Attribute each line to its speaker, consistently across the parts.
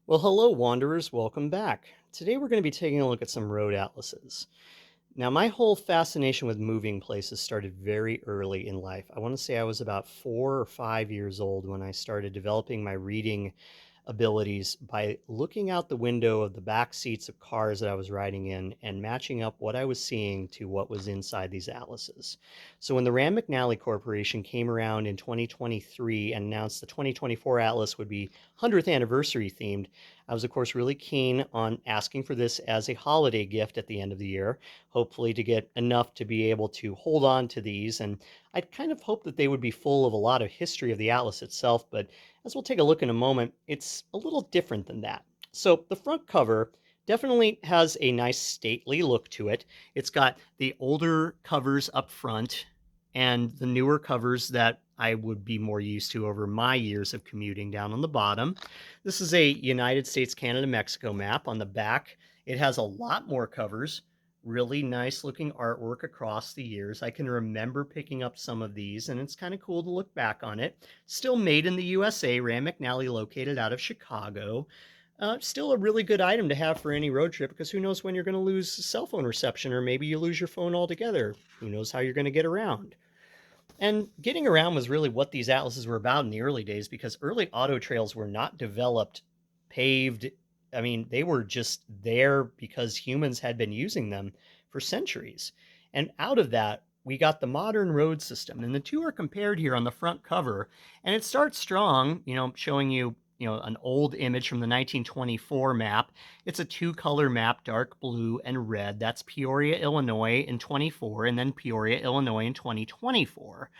Speaker 1: Well, hello, wanderers. Welcome back. Today we're going to be taking a look at some road atlases. Now, my whole fascination with moving places started very early in life. I want to say I was about 4 or 5 years old when I started developing my reading abilities by looking out the window of the back seats of cars that I was riding in and matching up what I was seeing to what was inside these atlases. So when the McNally Corporation came around in 2023 and announced the 2024 Atlas would be 100th anniversary themed, I was, of course, really keen on asking for this as a holiday gift at the end of the year, hopefully to get enough to be able to hold on to these. And I'd kind of hoped that they would be full of a lot of history of the Atlas itself, but as we'll take a look in a moment, it's a little different than that. So the front cover definitely has a nice stately look to it. It's got the older covers up front and the newer covers that I would be more used to over my years of commuting down on the bottom. This is a United States, Canada, Mexico map. On the back, it has a lot more covers, really nice looking artwork across the years. I can remember picking up some of these, and it's kind of cool to look back on it. Still made in the USA, McNally located out of Chicago. Still a really good item to have for any road trip because who knows when you're going to lose cell phone reception, or maybe you lose your phone altogether. Who knows how you're going to get around? And getting around was really what these atlases were about in the early days because early auto trails were not developed, paved. I mean, they were just there because humans had been using them for centuries. And out of that, we got the modern road system. And the two are compared here on the front cover. And it starts strong, showing you an old image from the 1924 map. It's a two-color map, dark blue and red. That's Peoria, Illinois in 24, and then Peoria, Illinois in 2024.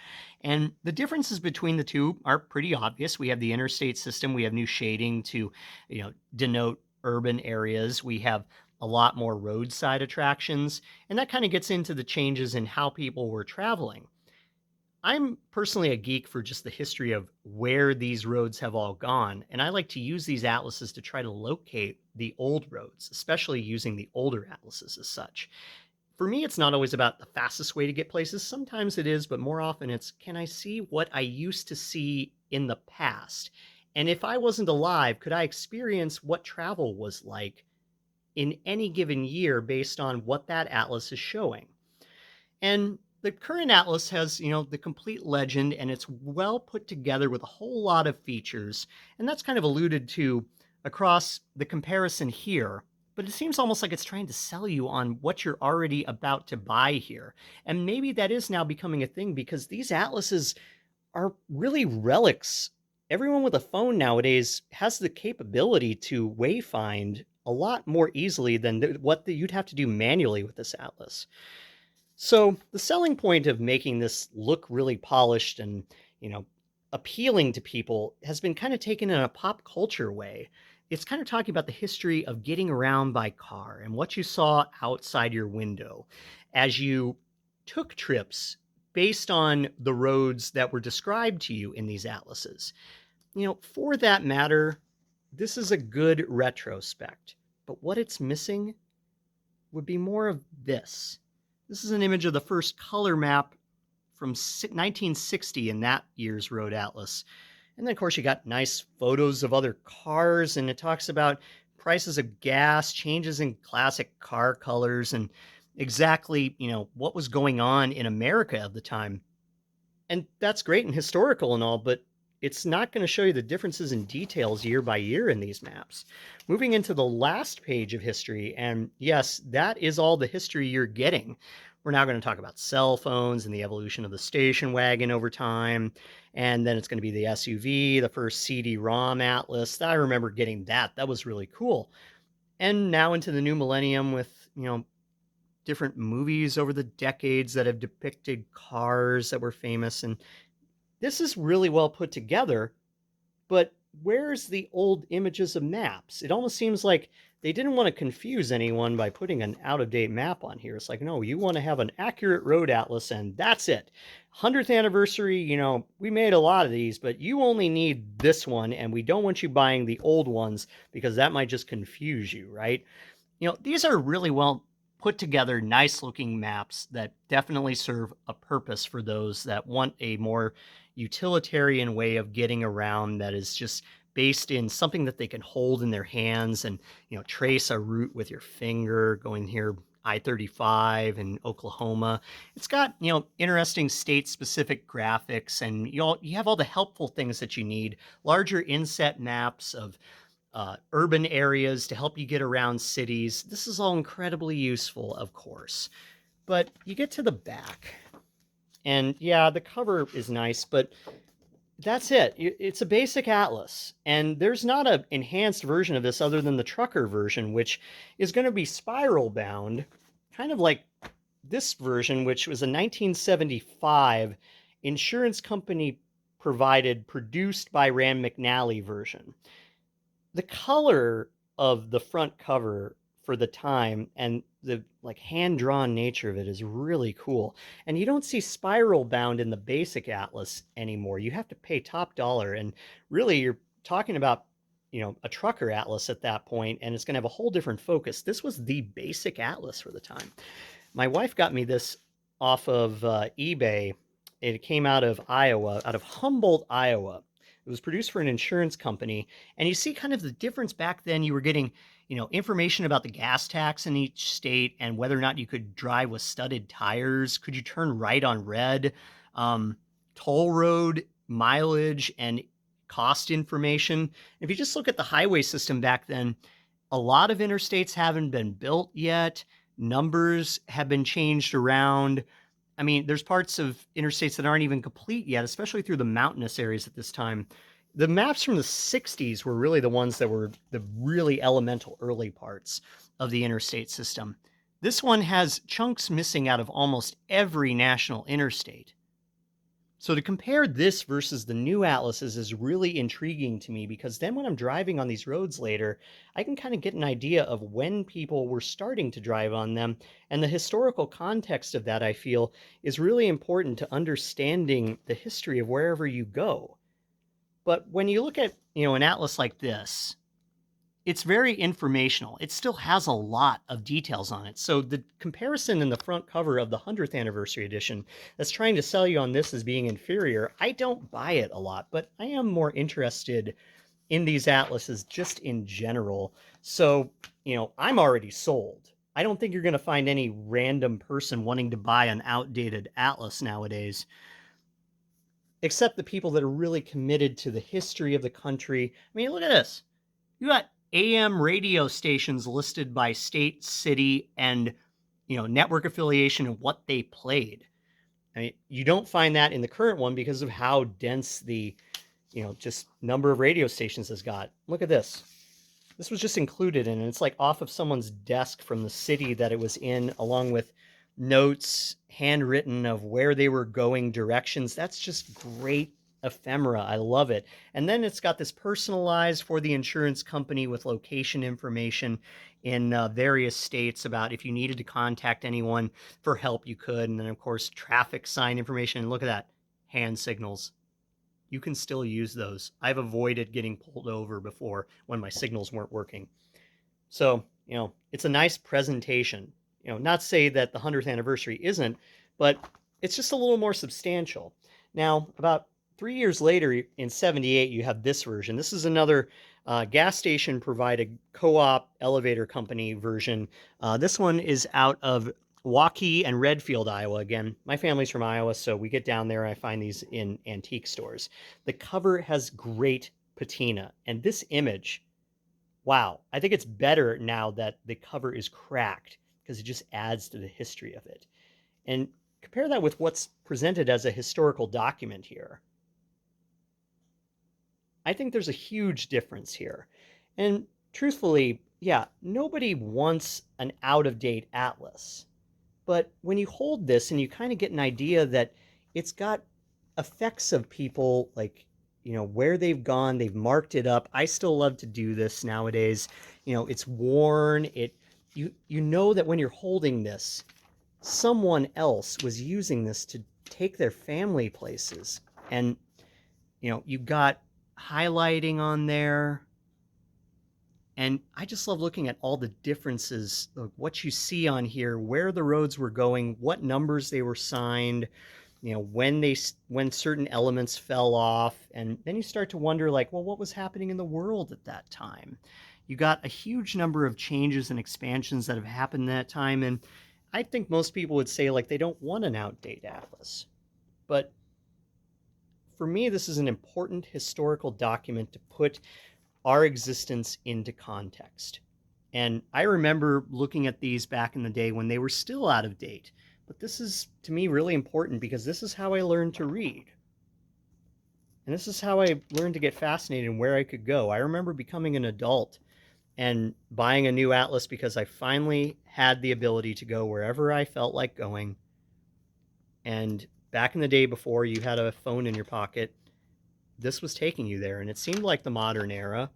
Speaker 1: And the differences between the two are pretty obvious. We have the interstate system. We have new shading to, denote urban areas. We have a lot more roadside attractions, and that kind of gets into the changes in how people were traveling. I'm personally a geek for just the history of where these roads have all gone, and I like to use these atlases to try to locate the old roads, especially using the older atlases as such. For me, it's not always about the fastest way to get places. Sometimes it is, but more often it's, can I see what I used to see in the past? And if I wasn't alive, could I experience what travel was like in any given year based on what that atlas is showing? And the current atlas has, the complete legend, and it's well put together with a whole lot of features. And that's kind of alluded to across the comparison here. But it seems almost like it's trying to sell you on what you're already about to buy here. And maybe that is now becoming a thing because these atlases are really relics. Everyone with a phone nowadays has the capability to wayfind a lot more easily than you'd have to do manually with this atlas. So the selling point of making this look really polished and, you know, appealing to people has been kind of taken in a pop culture way. It's kind of talking about the history of getting around by car and what you saw outside your window as you took trips based on the roads that were described to you in these atlases. For that matter, this is a good retrospect, but what it's missing would be more of this. This is an image of the first color map from 1960 in that year's Road Atlas. And then, of course, you got nice photos of other cars, and it talks about prices of gas, changes in classic car colors, and exactly, what was going on in America at the time. And that's great and historical and all, but it's not going to show you the differences in details year by year in these maps. Moving into the last page of history, and yes, that is all the history you're getting. We're now going to talk about cell phones and the evolution of the station wagon over time. And then it's going to be the SUV, the first CD-ROM atlas. I remember getting that. That was really cool. And now into the new millennium with, different movies over the decades that have depicted cars that were famous. And this is really well put together, but where's the old images of maps? It almost seems like they didn't want to confuse anyone by putting an out-of-date map on here. It's like, no, you want to have an accurate road atlas, and that's it. 100th anniversary, we made a lot of these, but you only need this one, and we don't want you buying the old ones because that might just confuse you, right? These are really well put together, nice looking maps that definitely serve a purpose for those that want a more utilitarian way of getting around that is just based in something that they can hold in their hands and, trace a route with your finger going here, I-35 in Oklahoma. It's got, interesting state-specific graphics, and you have all the helpful things that you need. Larger inset maps of urban areas to help you get around cities. This is all incredibly useful, of course. But you get to the back, and yeah, the cover is nice, but that's it. It's a basic atlas, and there's not an enhanced version of this other than the trucker version, which is going to be spiral bound, kind of like this version, which was a 1975 insurance company provided, produced by McNally version. The color of the front cover for the time and the like hand-drawn nature of it is really cool. And you don't see spiral bound in the basic atlas anymore. You have to pay top dollar, and really you're talking about, a trucker atlas at that point, and it's going to have a whole different focus. This was the basic atlas for the time. My wife got me this off of eBay. It came out of Iowa, out of Humboldt, Iowa. It was produced for an insurance company, and you see kind of the difference back then. You were getting, information about the gas tax in each state and whether or not you could drive with studded tires. Could you turn right on red? Toll road mileage and cost information. If you just look at the highway system back then, a lot of interstates haven't been built yet. Numbers have been changed around. I mean, there's parts of interstates that aren't even complete yet, especially through the mountainous areas at this time. The maps from the 60s were really the ones that were the really elemental early parts of the interstate system. This one has chunks missing out of almost every national interstate. So to compare this versus the new atlases is really intriguing to me, because then when I'm driving on these roads later, I can kind of get an idea of when people were starting to drive on them. And the historical context of that, I feel, is really important to understanding the history of wherever you go. But when you look at, an atlas like this, it's very informational. It still has a lot of details on it. So the comparison in the front cover of the 100th anniversary edition that's trying to sell you on this as being inferior, I don't buy it a lot, but I am more interested in these atlases just in general. So, I'm already sold. I don't think you're going to find any random person wanting to buy an outdated atlas nowadays, except the people that are really committed to the history of the country. I mean, look at this. You got AM radio stations listed by state, city, and, network affiliation and what they played. I mean, you don't find that in the current one because of how dense the, just number of radio stations has got. Look at this. This was just included in, and it's like off of someone's desk from the city that it was in, along with notes, handwritten, of where they were going, directions. That's just great ephemera. I love it. And then it's got this personalized for the insurance company with location information in various states about if you needed to contact anyone for help, you could. And then, of course, traffic sign information. And look at that, hand signals. You can still use those. I've avoided getting pulled over before when my signals weren't working. So, it's a nice presentation. Not to say that the 100th anniversary isn't, but it's just a little more substantial. Now, about 3 years later, in 78, you have this version. This is another gas station provided co-op elevator company version. This one is out of Waukee and Redfield, Iowa. Again, my family's from Iowa, so we get down there and I find these in antique stores. The cover has great patina, and this image, wow, I think it's better now that the cover is cracked, because it just adds to the history of it. And compare that with what's presented as a historical document here. I think there's a huge difference here. And truthfully, yeah, nobody wants an out-of-date atlas. But when you hold this and you kind of get an idea that it's got effects of people, like, where they've gone, they've marked it up. I still love to do this nowadays. It's worn. You know that when you're holding this, someone else was using this to take their family places. And, you got highlighting on there. And I just love looking at all the differences of what you see on here, where the roads were going, what numbers they were signed, when certain elements fell off, and then you start to wonder, like, well, what was happening in the world at that time? You got a huge number of changes and expansions that have happened in that time, and I think most people would say, like, they don't want an outdated atlas. But for me, this is an important historical document to put our existence into context. And I remember looking at these back in the day when they were still out of date. But this is, to me, really important because this is how I learned to read. And this is how I learned to get fascinated in where I could go. I remember becoming an adult and buying a new atlas because I finally had the ability to go wherever I felt like going. And back in the day before you had a phone in your pocket, this was taking you there. And it seemed like the modern era.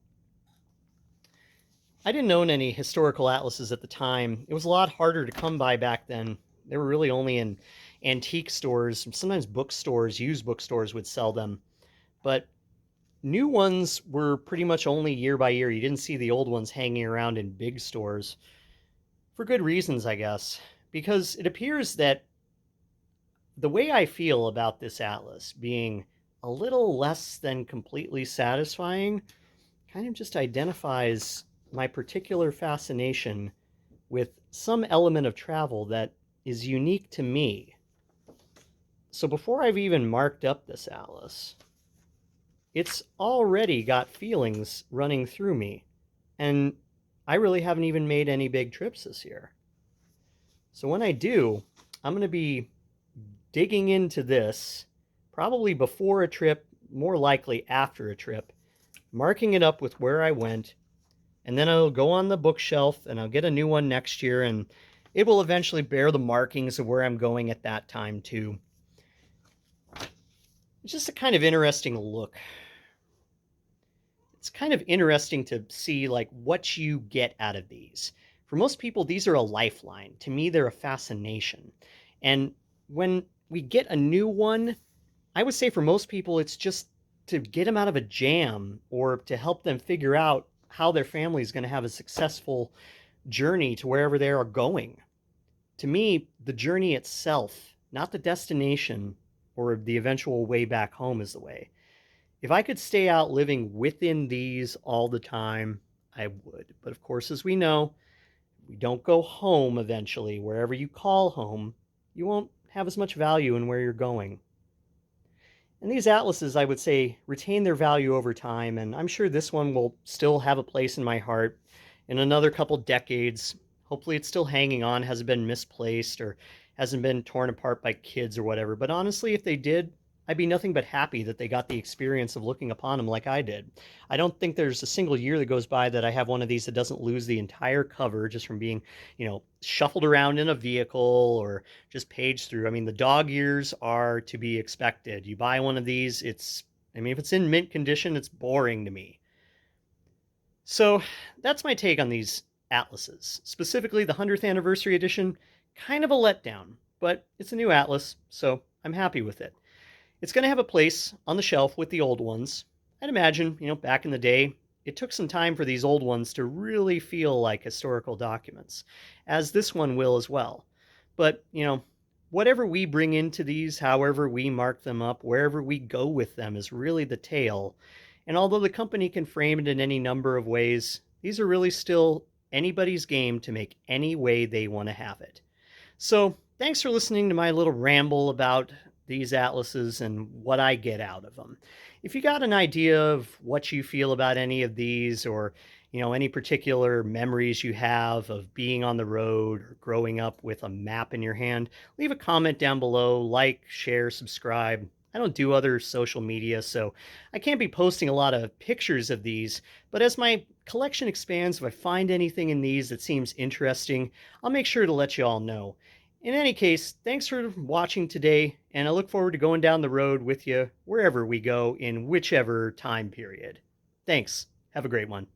Speaker 1: I didn't own any historical atlases at the time. It was a lot harder to come by back then. They were really only in antique stores. Sometimes bookstores, used bookstores would sell them. But new ones were pretty much only year by year. You didn't see the old ones hanging around in big stores. For good reasons, I guess. Because it appears that the way I feel about this atlas being a little less than completely satisfying kind of just identifies my particular fascination with some element of travel that is unique to me. So before I've even marked up this atlas, it's already got feelings running through me, and I really haven't even made any big trips this year. So when I do, I'm going to be digging into this probably before a trip, more likely after a trip, marking it up with where I went, and then I'll go on the bookshelf and I'll get a new one next year, and it will eventually bear the markings of where I'm going at that time too. It's just a kind of interesting look. It's kind of interesting to see like what you get out of these. For most people, these are a lifeline. To me, they're a fascination. And when we get a new one, I would say for most people, it's just to get them out of a jam or to help them figure out how their family is going to have a successful journey to wherever they are going. To me, the journey itself, not the destination or the eventual way back home, is the way. If I could stay out living within these all the time, I would. But of course, as we know, we don't go home eventually. Wherever you call home, you won't have as much value in where you're going. And these atlases, I would say, retain their value over time, and I'm sure this one will still have a place in my heart in another couple decades. Hopefully it's still hanging on, hasn't been misplaced, or hasn't been torn apart by kids or whatever. But honestly, if they did, I'd be nothing but happy that they got the experience of looking upon them like I did. I don't think there's a single year that goes by that I have one of these that doesn't lose the entire cover just from being, shuffled around in a vehicle or just paged through. I mean, the dog years are to be expected. You buy one of these, if it's in mint condition, it's boring to me. So that's my take on these atlases. Specifically, the 100th anniversary edition, kind of a letdown, but it's a new atlas, so I'm happy with it. It's going to have a place on the shelf with the old ones. I'd imagine, back in the day, it took some time for these old ones to really feel like historical documents, as this one will as well. But, whatever we bring into these, however we mark them up, wherever we go with them is really the tale. And although the company can frame it in any number of ways, these are really still anybody's game to make any way they want to have it. So, thanks for listening to my little ramble about these atlases and what I get out of them. If you got an idea of what you feel about any of these, or any particular memories you have of being on the road or growing up with a map in your hand, leave a comment down below, like, share, subscribe. I don't do other social media, so I can't be posting a lot of pictures of these, but as my collection expands, if I find anything in these that seems interesting, I'll make sure to let you all know. In any case, thanks for watching today, and I look forward to going down the road with you wherever we go in whichever time period. Thanks. Have a great one.